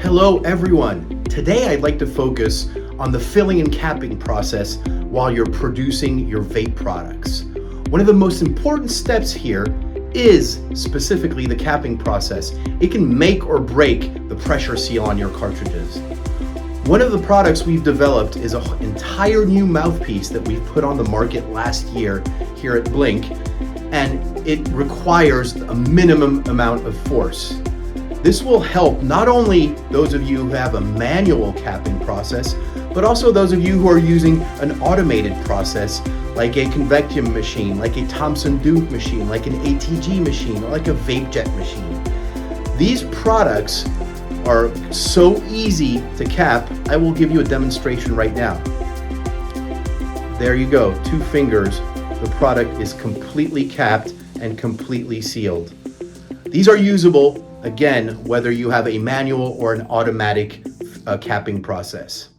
Hello everyone. Today I'd like to focus on the filling and capping process while you're producing your vape products. One of the most important steps here is specifically the capping process. It can make or break the pressure seal on your cartridges. One of the products we've developed is an entire new mouthpiece that we've put on the market last year here at Blink, and it requires a minimum amount of force. This will help not only those of you who have a manual capping process, but also those of you who are using an automated process like a convection machine, like a Thomson Duke machine, like an ATG machine, or like a vape jet machine. These products are so easy to cap. I will give you a demonstration right now. There you go, 2 fingers. The product is completely capped and completely sealed. These are usable, again, whether you have a manual or an automatic capping process.